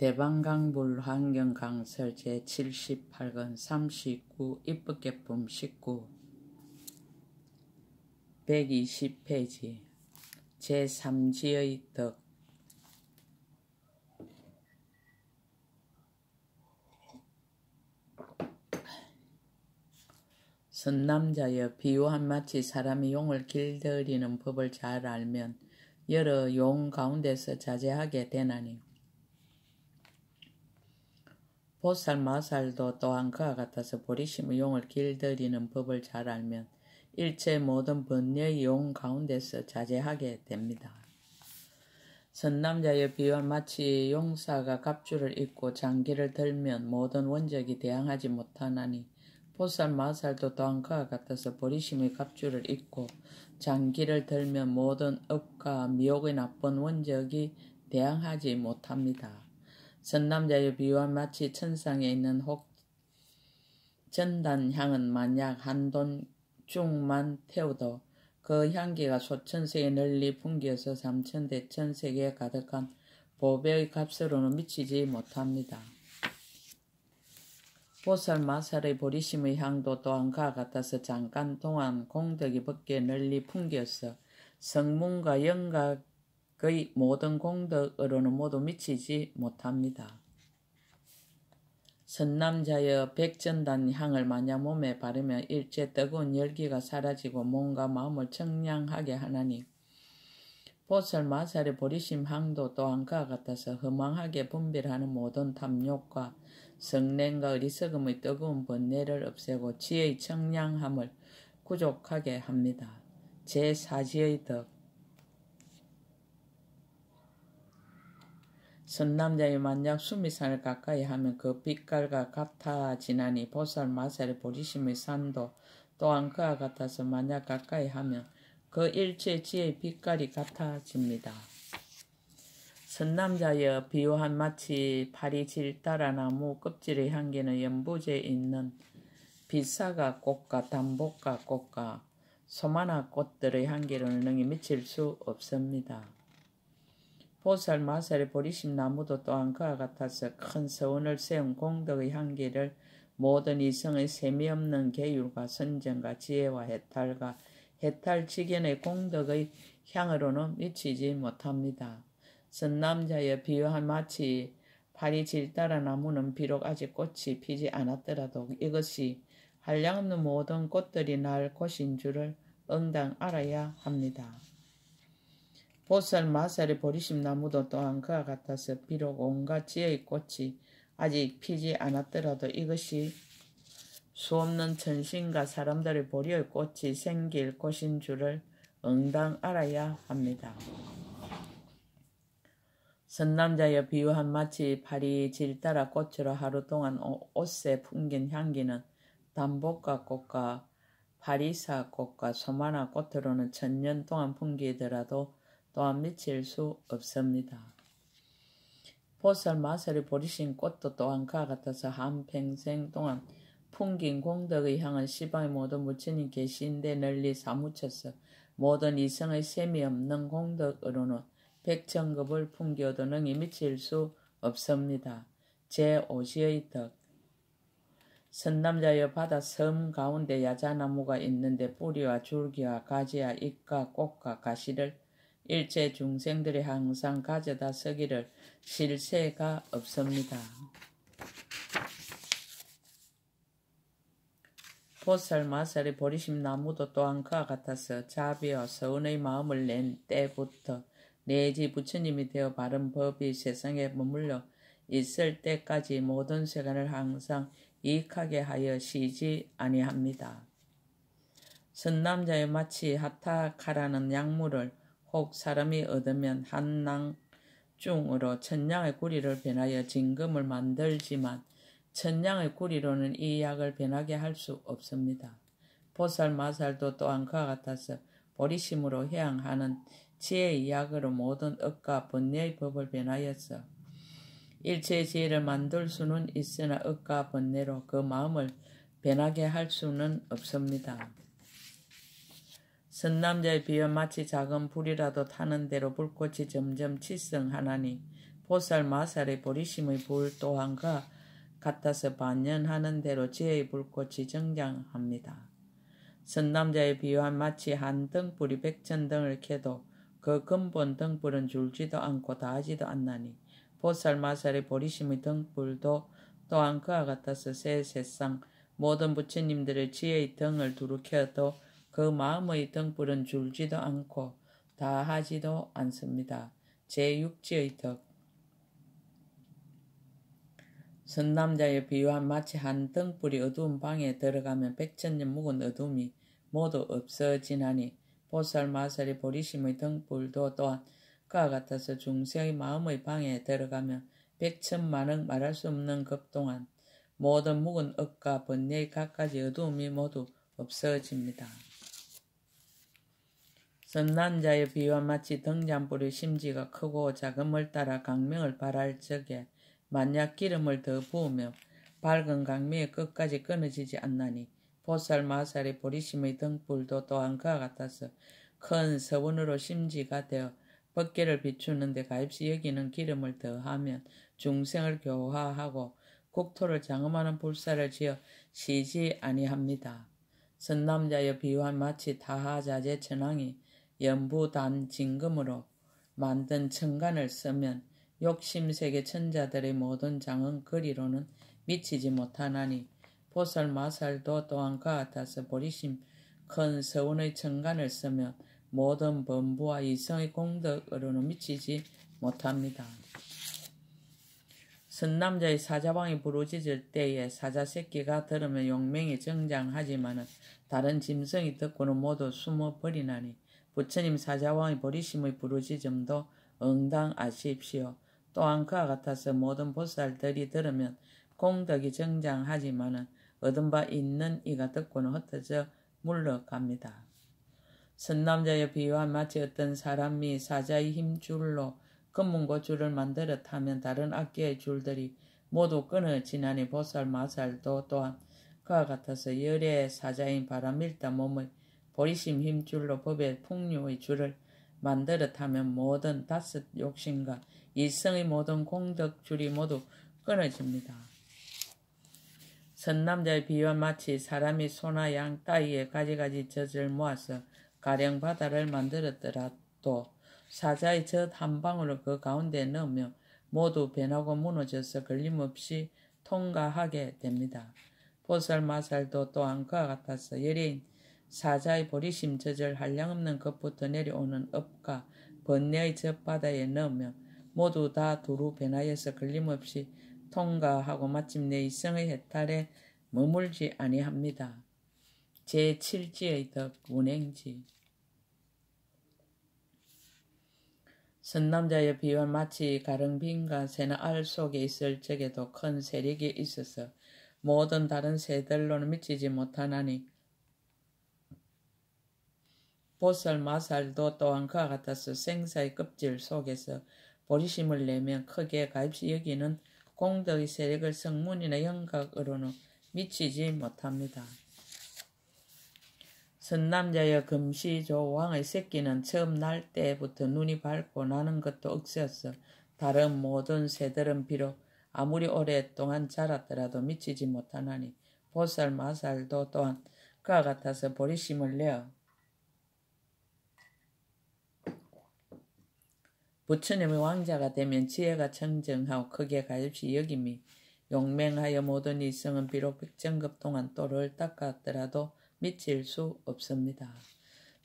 대방강불 환경강설 제78권 39 입법개품 19 120페이지 제3지의 덕 선남자여 비유한 마치 사람이 용을 길들이는 법을 잘 알면 여러 용 가운데서 자제하게 되나니 보살 마살도 또한 그와 같아서 보리심의 용을 길들이는 법을 잘 알면 일체 모든 번뇌의 용 가운데서 자제하게 됩니다. 선남자여 비유한 마치 용사가 갑주를 입고 장기를 들면 모든 원적이 대항하지 못하나니 보살 마살도 또한 그와 같아서 보리심의 갑주를 입고 장기를 들면 모든 업과 미혹의 나쁜 원적이 대항하지 못합니다. 선남자여 비유한 마치 천상에 있는 혹 전단향은 만약 한 돈중만 태워도 그 향기가 소천세에 널리 풍기어서 삼천대천세계에 가득한 보배의 값으로는 미치지 못합니다. 보살 마살의 보리심의 향도 또한 그와 같아서 잠깐 동안 공덕이 벗게 널리 풍기어서 성문과 영각의 모든 공덕으로는 모두 미치지 못합니다. 선남자여 백전단 향을 만약 몸에 바르면 일체 뜨거운 열기가 사라지고 몸과 마음을 청량하게 하나니 보살 마살의 보리심 향도 또한 그와 같아서 허망하게 분별하는 모든 탐욕과 성냄과 어리석음의 뜨거운 번뇌를 없애고 지혜의 청량함을 구족하게 합니다. 제4지의 덕 선남자의 만약 수미산을 가까이 하면 그 빛깔과 같아지나니 보살 마살의 보리심의 산도 또한 그와 같아서 만약 가까이 하면 그 일체 지혜의 빛깔이 같아집니다. 선남자여 비유한 마치 파리 질따라 나무 껍질의 향기는 연부제에 있는 비사가 꽃과 담복과 꽃과 소마나 꽃들의 향기로는 능히 미칠 수 없습니다. 보살 마살의 보리심 나무도 또한 그와 같아서 큰 서원을 세운 공덕의 향기를 모든 이성의 셈이 없는 계율과 선정과 지혜와 해탈과 해탈지견의 공덕의 향으로는 미치지 못합니다. 선남자여 비유한 마치 파리 질따라 나무는 비록 아직 꽃이 피지 않았더라도 이것이 한량없는 모든 꽃들이 날 곳인 줄을 응당 알아야 합니다. 보살 마살의 보리심 나무도 또한 그와 같아서 비록 온갖 지혜의 꽃이 아직 피지 않았더라도 이것이 수없는 천신과 사람들의 보리의 꽃이 생길 곳인 줄을 응당 알아야 합니다. 선남자여 비유한 마치 파리 질따라 꽃으로 하루 동안 옷에 풍긴 향기는 담복과 꽃과 파리사 꽃과 소마나 꽃으로는 천년 동안 풍기더라도 또한 미칠 수 없습니다. 보살 마살의 보리심 꽃도 또한 그와 같아서 한평생 동안 풍긴 공덕의 향은 시방의 모든 부처님 계신데 널리 사무쳐서 모든 이성의 셈이 없는 공덕으로는 백천급을 풍겨도 능히 미칠 수 없습니다. 제5지의 덕 선남자여 바다 섬 가운데 야자나무가 있는데 뿌리와 줄기와 가지와 잎과 꽃과 가시를 일체 중생들이 항상 가져다 쓰기를 실세가 없습니다. 보살 마살의 보리심 나무도 또한 그와 같아서 자비와 서운의 마음을 낸 때부터 내지 부처님이 되어 바른 법이 세상에 머물러 있을 때까지 모든 세간을 항상 이익하게 하여 쉬지 아니합니다. 선남자의 마치 하타카라는 약물을 혹 사람이 얻으면 한낭중으로 천냥의 구리를 변하여 진금을 만들지만 천냥의 구리로는 이 약을 변하게 할 수 없습니다. 보살 마살도 또한 그와 같아서 보리심으로 해양하는 지혜의 약으로 모든 업과 번뇌의 법을 변하여서 일체의 지혜를 만들 수는 있으나 업과 번뇌로 그 마음을 변하게 할 수는 없습니다. 선남자의 비유 마치 작은 불이라도 타는 대로 불꽃이 점점 치성하나니 보살 마살의 보리심의 불 또한 그와 같아서 반연하는 대로 지혜의 불꽃이 정장합니다. 선남자에 비유한 마치 한 등불이 백천등을 켜도 그 근본 등불은 줄지도 않고 다하지도 않나니 보살 마살의 보리심의 등불도 또한 그와 같아서 새 세상 모든 부처님들의 지혜의 등을 두루 켜도 그 마음의 등불은 줄지도 않고 다하지도 않습니다. 제6지의 덕 선남자에 비유한 마치 한 등불이 어두운 방에 들어가면 백천년 묵은 어둠이 모두 없어지나니 보살 마살의 보리심의 등불도 또한 그와 같아서 중생의 마음의 방에 들어가면 백천만억 말할 수 없는 급동안 모든 묵은 업과 번뇌의 갖가지 어두움이 모두 없어집니다. 선남자에 비유한 마치 등잔불의 심지가 크고 작음을 따라 강명을 발할 적에 만약 기름을 더 부으며 밝은 강명의 끝까지 끊어지지 않나니 보살 마살의 보리심의 등불도 또한 그와 같아서 큰 서원으로 심지가 되어 법계를 비추는데 가입시 여기는 기름을 더하면 중생을 교화하고 국토를 장엄하는 불사를 지어 시지 아니합니다. 선남자여 비유한 마치 타하자재 천왕이 연부단 진금으로 만든 천간을 쓰면 욕심세계 천자들의 모든 장은 거리로는 미치지 못하나니 보살 마살도 또한 그와 같아서 보리심 큰 서원의 천간을 쓰며 모든 범부와 이성의 공덕으로는 미치지 못합니다. 선남자의 사자왕이 부르짖을 때에 사자 새끼가 들으면 용맹이 정장하지만은 다른 짐승이 듣고는 모두 숨어버리나니 부처님 사자왕의 보리심의 부르짖음도 응당하십시오. 또한 그와 같아서 모든 보살들이 들으면 공덕이 정장하지만은 얻은 바 있는 이가 듣고는 흩어져 물러갑니다. 선남자의 비유한 마치 어떤 사람이 사자의 힘줄로 금문고줄을 만들어 타면 다른 악기의 줄들이 모두 끊어지나니 보살 마살도 또한 그와 같아서 열의 사자인 바람일다 몸의 보리심 힘줄로 법의 풍류의 줄을 만들어 타면 모든 다섯 욕심과 일성의 모든 공덕줄이 모두 끊어집니다. 선남자의 비유와 마치 사람이 소나 양 따위에 가지가지 젖을 모아서 가령 바다를 만들었더라도 사자의 젖 한 방울을 그 가운데 넣으며 모두 변하고 무너져서 걸림없이 통과하게 됩니다. 보살 마살도 또한 그와 같아서 열애인 사자의 보리심 젖을 한량없는 것부터 내려오는 업과 번뇌의 젖바다에 넣으며 모두 다 두루 변하여서 걸림없이 통과하고 마침내 이성의 해탈에 머물지 아니합니다. 제7지의 덕 운행지 선남자의 비유와 마치 가릉빈과 새나 알 속에 있을 적에도 큰 세력이 있어서 모든 다른 새들로는 미치지 못하나니 보살 마살도 또한 그와 같아서 생사의 껍질 속에서 보리심을 내면 크게 가입시 여기는 공덕의 세력을 성문이나 영각으로는 미치지 못합니다. 선남자여 금시조 왕의 새끼는 처음 날 때부터 눈이 밝고 나는 것도 억세어서 다른 모든 새들은 비록 아무리 오랫동안 자랐더라도 미치지 못하나니 보살 마살도 또한 그와 같아서 보리심을 내어 부처님의 왕자가 되면 지혜가 청정하고 크게 가입시 여김이 용맹하여 모든 이성은 비록 백정급 동안 또를 닦았더라도 미칠 수 없습니다.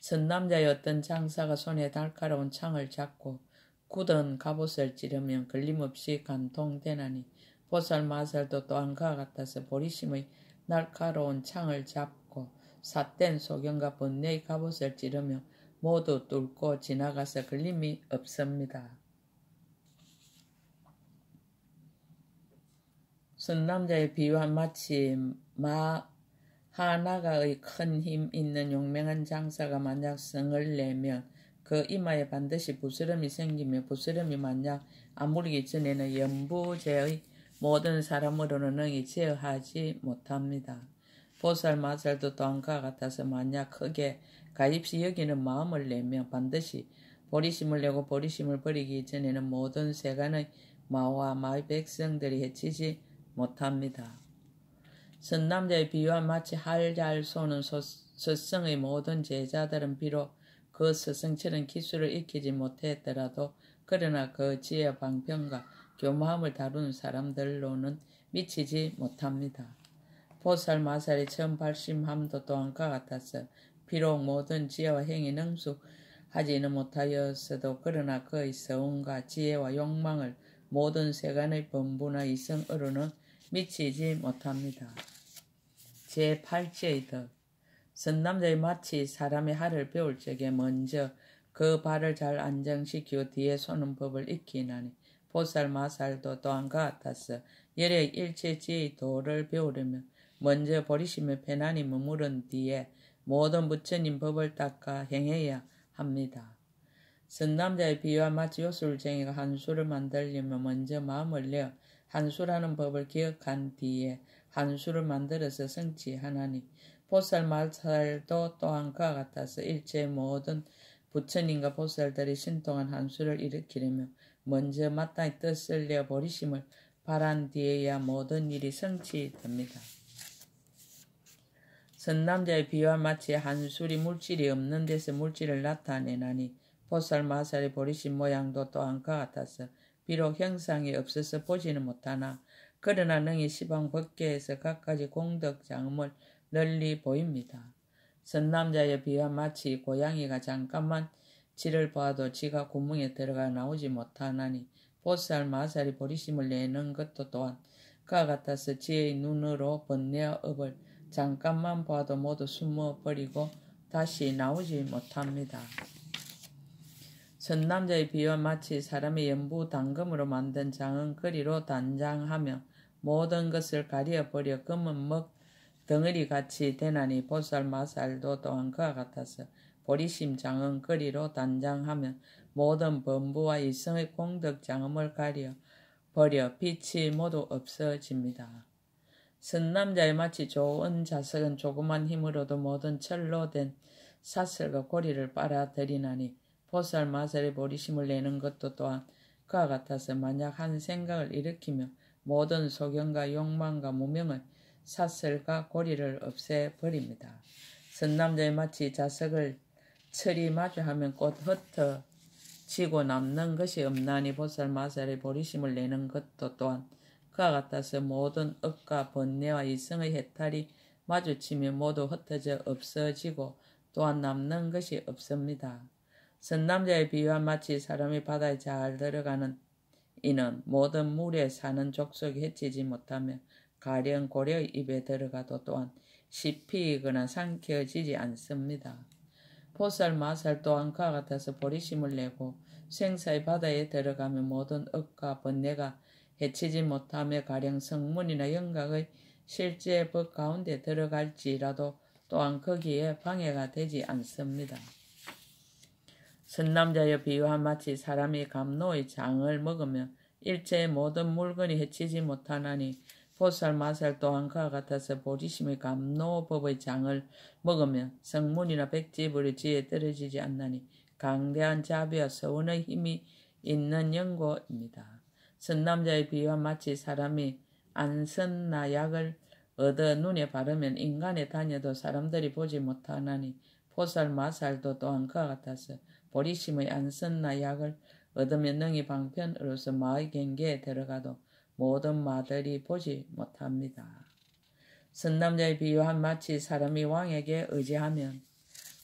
선남자의 어떤 장사가 손에 날카로운 창을 잡고 굳은 갑옷을 찌르면 걸림없이 간통되나니 보살 마살도 또한 그와 같아서 보리심의 날카로운 창을 잡고 삿된 소경과 번뇌의 갑옷을 찌르며 모두 뚫고 지나가서 걸림이 없습니다. 선남자의 비유한 마치 하나가의 큰 힘 있는 용맹한 장사가 만약 성을 내면 그 이마에 반드시 부스럼이 생기며 부스럼이 만약 아무르기 전에는 연부제의 모든 사람으로는 능히 제어하지 못합니다. 보살 마살도 또한 그와 같아서 만약 크게 가입시 여기는 마음을 내면 반드시 보리심을 내고 보리심을 버리기 전에는 모든 세간의 마와 마의 백성들이 해치지 못합니다. 선남자의 비유와 마치 활 잘 쏘는 스승의 모든 제자들은 비록 그 스승처럼 기술을 익히지 못했더라도 그러나 그 지혜와 방편과 교마함을 다루는 사람들로는 미치지 못합니다. 보살 마살의 1080함도 또한 그와 같아서 비록 모든 지혜와 행위 능숙하지는 못하였어도 그러나 그의 서운과 지혜와 욕망을 모든 세간의 범부나 이성으로는 미치지 못합니다. 제8지의 덕. 선남자의 마치 사람의 활을 배울 적에 먼저 그 발을 잘 안정시키고 뒤에 쏘는 법을 익히나니 보살 마살도 또한 그와 같아서 열의 일체지의 도를 배우려면 먼저 보리심의 편안히 머무른 뒤에 모든 부처님 법을 닦아 행해야 합니다. 선남자의 비유와 마치 요술쟁이가 한수를 만들려면 먼저 마음을 내어 한수라는 법을 기억한 뒤에 한수를 만들어서 성취하나니 보살 마살도 또한 그와 같아서 일체 모든 부처님과 보살들이 신통한 한수를 일으키려면 먼저 마땅히 뜻을 내어 보리심을 바란 뒤에야 모든 일이 성취됩니다. 선남자의 비유와 마치 한술이 물질이 없는 데서 물질을 나타내나니 보살 마살의 보리심 모양도 또한 그와 같아서 비록 형상이 없어서 보지는 못하나 그러나 능히 시방 법계에서 갖가지 공덕 장엄을 널리 보입니다. 선남자의 비유와 마치 고양이가 잠깐만 지를 봐도 지가 구멍에 들어가 나오지 못하나니 보살 마살이 보리심을 내는 것도 또한 그와 같아서 지의 눈으로 번뇌와 업을 잠깐만 봐도 모두 숨어버리고 다시 나오지 못합니다. 선남자의 비유와 마치 사람의 연부 당금으로 만든 장은 거리로 단장하며 모든 것을 가려버려 검은 먹 덩어리같이 되나니 보살 마살도 또한 그와 같아서 보리심 장은 거리로 단장하며 모든 범부와 이성의 공덕 장엄을 가려버려 빛이 모두 없어집니다. 선남자의 마치 좋은 자석은 조그만 힘으로도 모든 철로 된 사슬과 고리를 빨아들이나니 보살 마살의 보리심을 내는 것도 또한 그와 같아서 만약 한 생각을 일으키며 모든 소견과 욕망과 무명의 사슬과 고리를 없애버립니다. 선남자의 마치 자석을 철이 마주하면 곧 흩어지고 남는 것이 없나니 보살 마살의 보리심을 내는 것도 또한 그와 같아서 모든 업과 번뇌와 이성의 해탈이 마주치며 모두 흩어져 없어지고 또한 남는 것이 없습니다. 선남자의 비유와 마치 사람이 바다에 잘 들어가는 이는 모든 물에 사는 족속이 해치지 못하며 가령 고래의 입에 들어가도 또한 씹히거나 삼켜지지 않습니다. 보살 마살 또한 그와 같아서 보리심을 내고 생사의 바다에 들어가면 모든 업과 번뇌가 해치지 못하며 가령 성문이나 영각의 실제 법 가운데 들어갈지라도 또한 거기에 방해가 되지 않습니다. 선남자의 비유와 마치 사람이 감로의 장을 먹으며 일체의 모든 물건이 해치지 못하나니 보살 마살 또한 그와 같아서 보리심의 감로법의 장을 먹으며 성문이나 백지불의 지에 떨어지지 않나니 강대한 자비와 서원의 힘이 있는 연고입니다. 선남자의 비유와 마치 사람이 안선나 약을 얻어 눈에 바르면 인간에 다녀도 사람들이 보지 못하나니 보살 마살도 또한 그와 같아서 보리심의 안선나 약을 얻으면 능히 방편으로서 마의 경계에 들어가도 모든 마들이 보지 못합니다. 선남자의 비유와 마치 사람이 왕에게 의지하면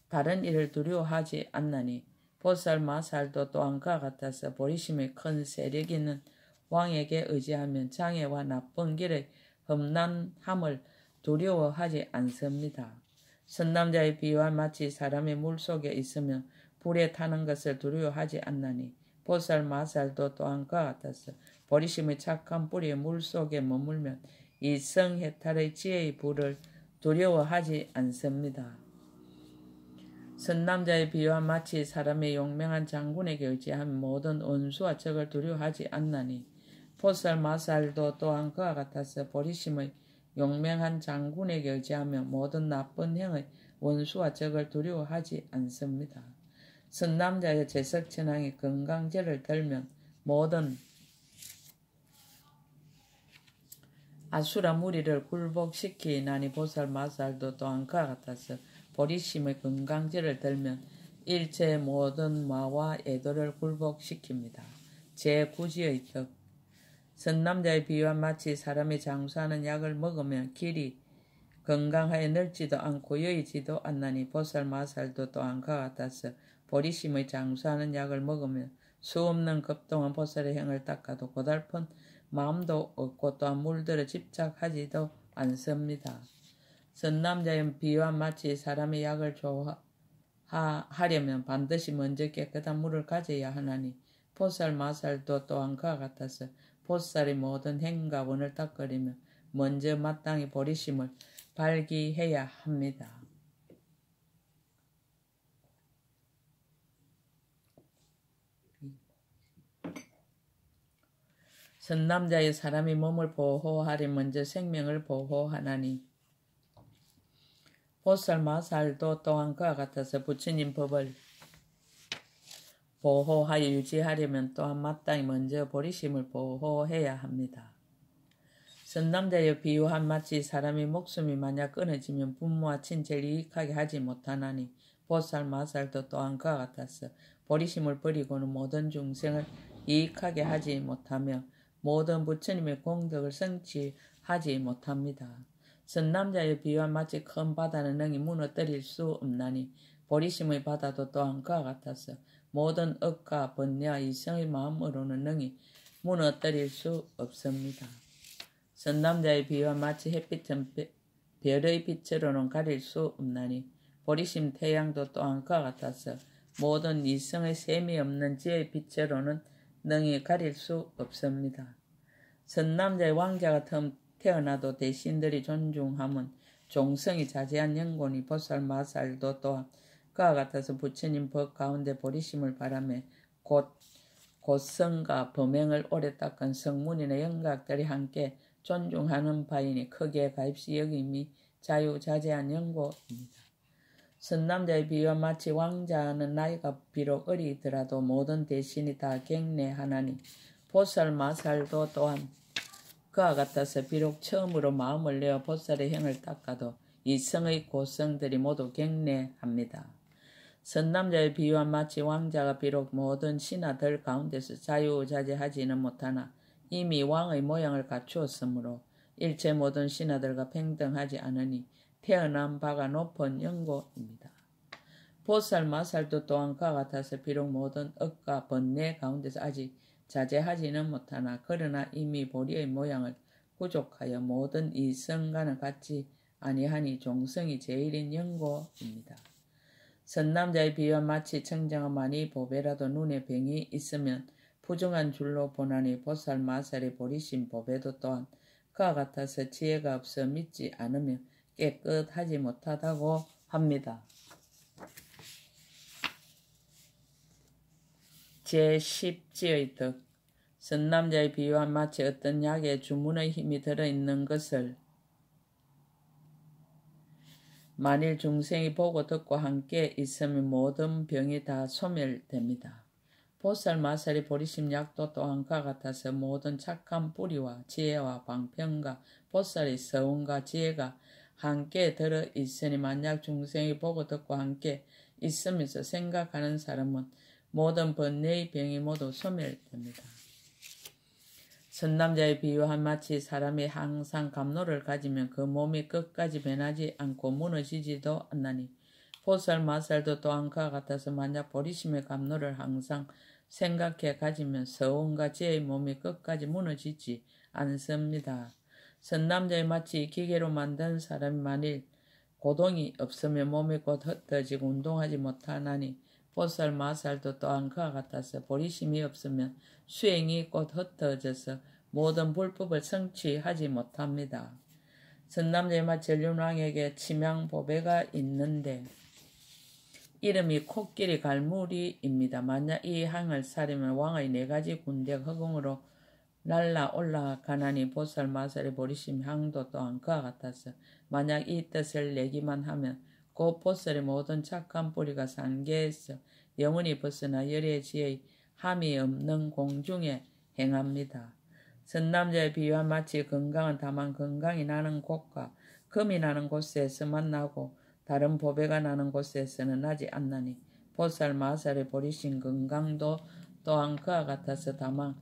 다른 일을 두려워하지 않나니 보살 마살도 또한 그와 같아서 보리심의 큰 세력 있는 왕에게 의지하면 장애와 나쁜 길의 험난함을 두려워하지 않습니다. 선남자의 비유와 마치 사람이 물속에 있으면 불에 타는 것을 두려워하지 않나니 보살 마살도 또한 그와 같아서 보리심의 착한 뿌리의 물속에 머물면 이성해탈의 지혜의 불을 두려워하지 않습니다. 선남자의 비유와 마치 사람의 용맹한 장군에게 의지하면 모든 원수와 적을 두려워하지 않나니 보살 마살도 또한 그와 같아서 보리심의 용맹한 장군에게 의지하며 모든 나쁜 행의 원수와 적을 두려워하지 않습니다. 선남자의 제석천왕이 건강제를 들면 모든 아수라 무리를 굴복시키나니 보살 마살도 또한 그와 같아서 보리심의 건강지를 들면 일체 모든 마와 애도를 굴복시킵니다. 제9지의 덕 선남자의 비유와 마치 사람이 장수하는 약을 먹으면 길이 건강하여 늙지도 않고 여의지도 않나니 보살 마살도 또한 그와 같아서 보리심의 장수하는 약을 먹으면 수없는 급동안 보살의 행을 닦아도 고달픈 마음도 없고 또한 물들어 집착하지도 않습니다. 선남자의 비유와 마치 사람이 약을 하려면 반드시 먼저 깨끗한 물을 가져야 하나니 보살 마살도 또한 그와 같아서 보살의 모든 행과 원을 닦으려면 먼저 마땅히 보리심을 발기해야 합니다. 선남자의 사람이 몸을 보호하려 먼저 생명을 보호하나니 보살 마살도 또한 그와 같아서 부처님 법을 보호하여 유지하려면 또한 마땅히 먼저 보리심을 보호해야 합니다. 선남자의 비유한 마치 사람이 목숨이 만약 끊어지면 부모와 친체를 이익하게 하지 못하나니 보살 마살도 또한 그와 같아서 보리심을 버리고는 모든 중생을 이익하게 하지 못하며 모든 부처님의 공덕을 성취하지 못합니다. 선남자의 비유와 마치 큰 바다는 능히 무너뜨릴 수 없나니 보리심의 바다도 또한 그와 같아서 모든 억과 번뇌와 이성의 마음으로는 능히 무너뜨릴 수 없습니다. 선남자의 비유와 마치 햇빛은 별의 빛으로는 가릴 수 없나니 보리심 태양도 또한 그와 같아서 모든 이성의 셈이 없는 지의 빛으로는 능히 가릴 수 없습니다. 선남자의 왕자가 태어나도 대신들이 존중함은 종성이 자제한 영곤이 보살 마살도 또한 그와 같아서 부처님 법 가운데 보리심을 바라며 곧성과 범행을 오래 닦은 성문이나 영각들이 함께 존중하는 바이니 크게 가입시 여김이 자유자재한 영고입니다. 선남자의 비유와 마치 왕자는 나이가 비록 어리더라도 모든 대신이 다 경례하나니 보살 마살도 또한 그와 같아서 비록 처음으로 마음을 내어 보살의 행을 닦아도 이성의 고성들이 모두 경례합니다. 선남자의 비유와 마치 왕자가 비록 모든 신하들 가운데서 자유자재하지는 못하나 이미 왕의 모양을 갖추었으므로 일체 모든 신하들과 평등하지 않으니 태어난 바가 높은 영고입니다. 보살 마살도 또한 그와 같아서 비록 모든 억과 번뇌 가운데서 아직 자제하지는 못하나 그러나 이미 보리의 모양을 구족하여 모든 이성과는 같지 아니하니 종성이 제일인 영고입니다. 선남자의 비유와 마치 청정한 많이 보배라도 눈에 병이 있으면 부정한 줄로 보나니 보살 마살의 보리심 보배도 또한 그와 같아서 지혜가 없어 믿지 않으며 깨끗하지 못하다고 합니다. 제10지의 덕 선남자의 비유와 마치 어떤 약에 주문의 힘이 들어있는 것을 만일 중생이 보고 듣고 함께 있으면 모든 병이 다 소멸됩니다. 보살 마살의 보리심 약도 또한 그와 같아서 모든 착한 뿌리와 지혜와 방편과 보살의 서운과 지혜가 함께 들어있으니 만약 중생이 보고 듣고 함께 있으면서 생각하는 사람은 모든 번뇌의 병이 모두 소멸됩니다. 선남자의 비유와 마치 사람이 항상 감로를 가지면 그 몸이 끝까지 변하지 않고 무너지지도 않나니 보살 마살도 또한 그와 같아서 만약 보리심의 감로를 항상 생각해 가지면 서원과 지혜의 몸이 끝까지 무너지지 않습니다. 선남자의 마치 기계로 만든 사람이 만일 고동이 없으면 몸이 곧 흩어지고 운동하지 못하나니 보살 마살도 또한 그와 같아서 보리심이 없으면 수행이 곧 흩어져서 모든 불법을 성취하지 못합니다. 선남자의 마치 전륜왕에게 치명보배가 있는데 이름이 코끼리 갈무리입니다. 만약 이 항을 사려면 왕의 4가지 군대가 허공으로 날라 올라가나니 보살 마살의 보리심 향도 또한 그와 같아서 만약 이 뜻을 내기만 하면 곧 보살의 모든 착한 뿌리가 상계에서 영원히 벗어나 열애지의 함이 없는 공중에 행합니다. 선남자의 비유와 마치 건강은 다만 건강이 나는 곳과 금이 나는 곳에서만 나고 다른 보배가 나는 곳에서는 나지 않나니 보살 마살에 버리신 건강도 또한 그와 같아서 다만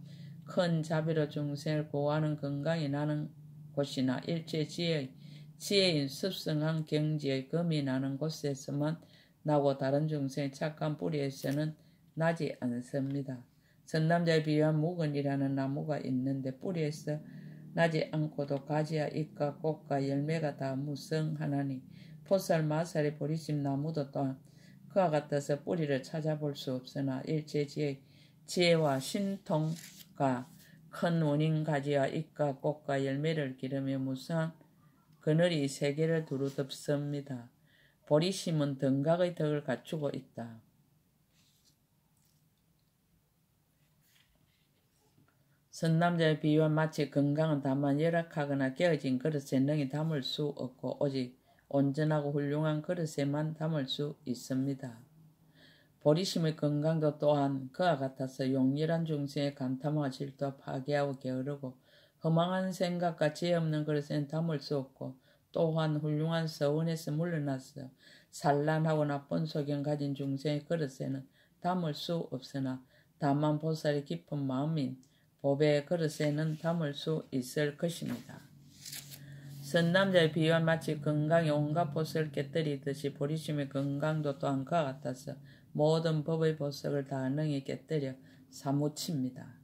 큰 자비로 중생을 보호하는 건강이 나는 곳이나 일체 지혜인 습성한 경지의 금이 나는 곳에서만 나고 다른 중생의 착한 뿌리에서는 나지 않습니다. 선남자의 비유한 묵은이라는 나무가 있는데 뿌리에서 나지 않고도 가지와 잎과 꽃과 열매가 다 무성하나니 보살 마살의 보리심 나무도 또한 그와 같아서 뿌리를 찾아볼 수 없으나 일체 지혜와 신통과 큰 원인 가지와 잎과 꽃과 열매를 기르며 무성한 그늘이 세계를 두루덮습니다. 보리심은 등각의 덕을 갖추고 있다. 선남자의 비유와 마치 건강은 다만 열악하거나 깨어진 그릇에 능히 담을 수 없고 오직 온전하고 훌륭한 그릇에만 담을 수 있습니다. 보리심의 건강도 또한 그와 같아서 용렬한 중생의 간탐과 질투와 파괴하고 게으르고 허망한 생각과 지혜 없는 그릇에는 담을 수 없고 또한 훌륭한 서원에서 물러나서 산란하고 나쁜 소견 가진 중생의 그릇에는 담을 수 없으나 다만 보살이 깊은 마음인 보배의 그릇에는 담을 수 있을 것입니다. 선남자의 비유와 마치 건강이 온갖 보석을 깨뜨리듯이 보리심의 건강도 또한 그와 같아서 모든 법의 보석을 다 능히 깨뜨려 사무칩니다.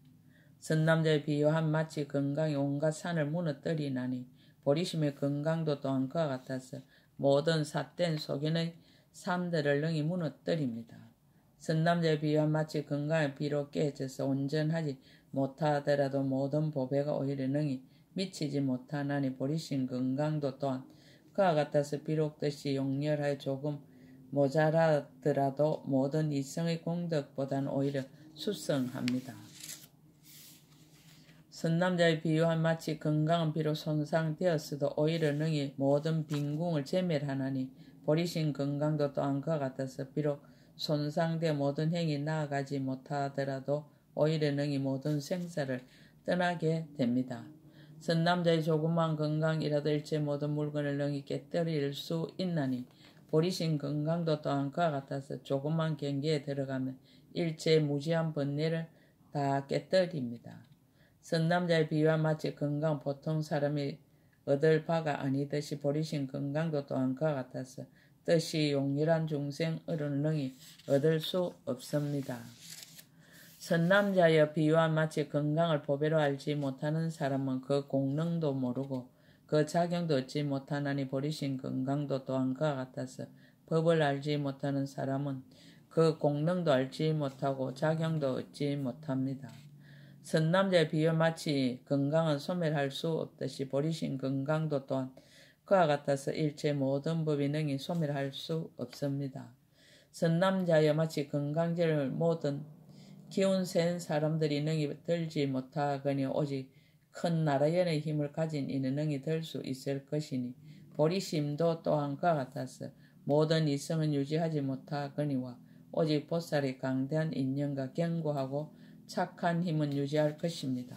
선남자의 비유한 마치 건강이 온갖 산을 무너뜨리나니 보리심의 건강도 또한 그와 같아서 모든 삿된 속인의 산들을 능히 무너뜨립니다. 선남자의 비유한 마치 건강이 비록 깨져서 온전하지 못하더라도 모든 보배가 오히려 능히 미치지 못하나니 보리심 건강도 또한 그와 같아서 비록 뜻이 용렬하여 조금 모자라더라도 모든 이성의 공덕보다는 오히려 수성합니다. 선남자의 비유한 마치 건강은 비록 손상되었어도 오히려 능히 모든 빈궁을 제멸하나니 보리심 건강도 또한 그와 같아서 비록 손상되어 모든 행위 나아가지 못하더라도 오히려 능히 모든 생사를 떠나게 됩니다. 선남자의 조그만 건강이라도 일체 모든 물건을 능히 깨뜨릴 수 있나니 보리심 건강도 또한 그와 같아서 조그만 경계에 들어가면 일체 무지한 번뇌를 다 깨뜨립니다. 선남자의 비유와 마치 건강 보통 사람이 얻을 바가 아니듯이 보리심 건강도 또한 그와 같아서 뜻이 용렬한 중생으로는 능히 얻을 수 없습니다. 선남자의 비유와 마치 건강을 보배로 알지 못하는 사람은 그 공능도 모르고 그 작용도 얻지 못하나니 보리심 건강도 또한 그와 같아서 법을 알지 못하는 사람은 그 공능도 알지 못하고 작용도 얻지 못합니다. 선남자의 비유와 마치 건강은 소멸할 수 없듯이 보리심 건강도 또한 그와 같아서 일체 모든 법이 능히 소멸할 수 없습니다. 선남자여 마치 건강제를 모든 기운 센 사람들이 능히 들지 못하거니 오직 큰 나라연의 힘을 가진 이는 능히 들 수 있을 것이니 보리심도 또한 그와 같아서 모든 이성은 유지하지 못하거니와 오직 보살의 강대한 인연과 견고하고 착한 힘은 유지할 것입니다.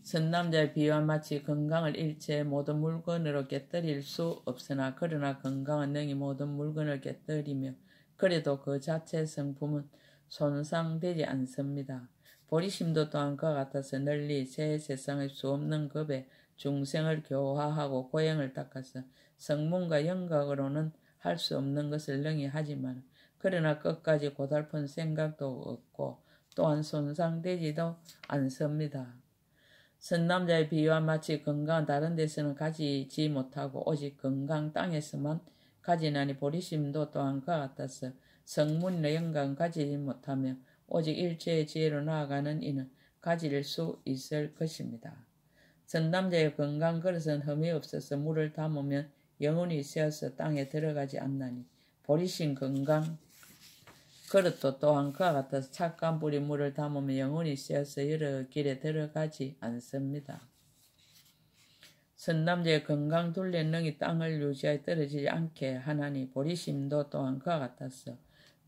선남자의 비유와 마치 건강을 일체 모든 물건으로 깨뜨릴 수 없으나 그러나 건강은 능히 모든 물건을 깨뜨리며 그래도 그 자체 성품은 손상되지 않습니다. 보리심도 또한 그와 같아서 널리 새 세상의 수 없는 급의 중생을 교화하고 고행을 닦아서 성문과 영각으로는 할 수 없는 것을 능히 하지만 그러나 끝까지 고달픈 생각도 없고 또한 손상되지도 않습니다. 선남자의 비유와 마치 건강은 다른 데서는 가지지 못하고 오직 건강 땅에서만 가지나니 보리심도 또한 그와 같아서 성문이나 영광 가지지 못하며 오직 일체의 지혜로 나아가는 이는 가질 수 있을 것입니다. 선남자의 건강 그릇은 흠이 없어서 물을 담으면 영혼이 새어서 땅에 들어가지 않나니 보리심 건강 그릇도 또한 그와 같아서 착한 뿌리 물을 담으면 영혼이 새어서 여러 길에 들어가지 않습니다. 선남자의 건강 둘레 능히 땅을 유지하여 떨어지지 않게 하나니 보리심도 또한 그와 같아서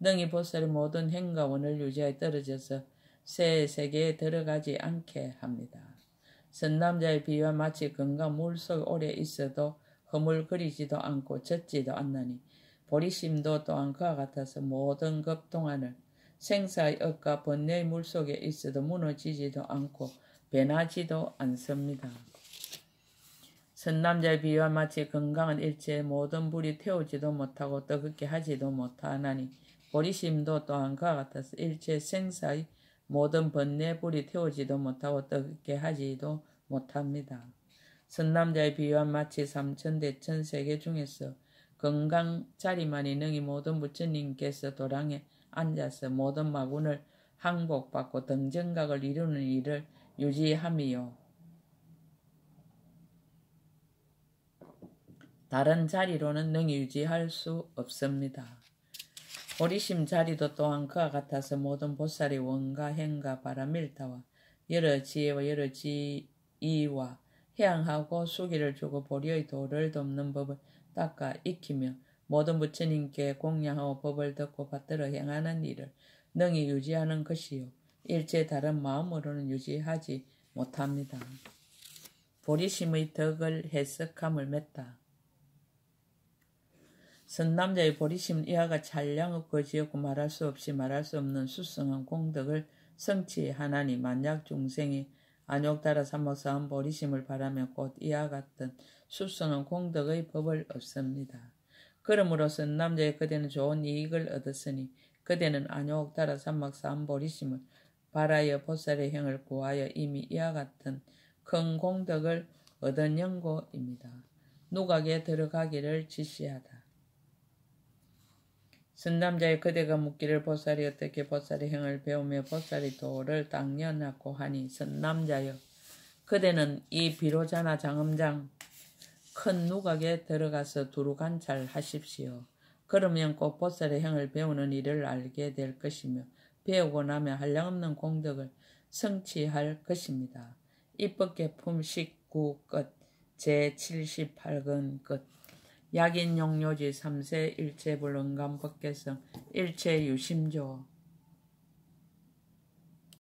능히 보살의 모든 행과 원을 유지하여 떨어져서 새 세계에 들어가지 않게 합니다. 선남자의 비유와 마치 금과 물속 오래 있어도 허물거리지도 않고 젖지도 않나니 보리심도 또한 그와 같아서 모든 것 동안을 생사의 억과 번뇌의 물속에 있어도 무너지지도 않고 변하지도 않습니다. 선남자의 비유와 마치 건강한 일체의 모든 불이 태우지도 못하고 뜨겁게 하지도 못하나니 보리심도 또한 그와 같아서 일체 생사의 모든 번뇌의 불이 태우지도 못하고 뜨겁게 하지도 못합니다. 선남자의 비유와 마치 삼천대천 세계 중에서 건강 자리만이 능히 모든 부처님께서 도량에 앉아서 모든 마군을 항복받고 등정각을 이루는 일을 유지함이요. 다른 자리로는 능히 유지할 수 없습니다. 보리심 자리도 또한 그와 같아서 모든 보살이 원가, 행가, 바라밀타와 여러 지혜와 여러 지위와 해양하고 수기를 주고 보리의 도를 돕는 법을 닦아 익히며 모든 부처님께 공양하고 법을 듣고 받들어 행하는 일을 능히 유지하는 것이요. 일체 다른 마음으로는 유지하지 못합니다. 보리심의 덕을 해석함을 맺다. 선남자의 보리심은 이와 같이 한량 없고 지었고 말할 수 없이 말할 수 없는 수성한 공덕을 성취하나니 만약 중생이 안욕 따라 삼목사한 보리심을 바라며 곧 이와 같은 수성한 공덕의 법을 얻습니다. 그러므로 선남자의 그대는 좋은 이익을 얻었으니 그대는 안욕 따라 삼목사한 보리심을 바라여 보살의 형을 구하여 이미 이와 같은 큰 공덕을 얻은 연고입니다. 누각에 들어가기를 지시하다. 선남자의 그대가 묻기를 보살이 어떻게 보살의 형을 배우며 보살의 도를 당연하고 하니 선남자여 그대는 이 비로자나 장엄장 큰 누각에 들어가서 두루 관찰하십시오. 그러면 꼭 보살의 형을 배우는 일을 알게 될 것이며 배우고 나면 한량없는 공덕을 성취할 것입니다. 입법계품 19 끝 제78권 끝 약인용료지 3세 일체불응감 법계성 일체유심조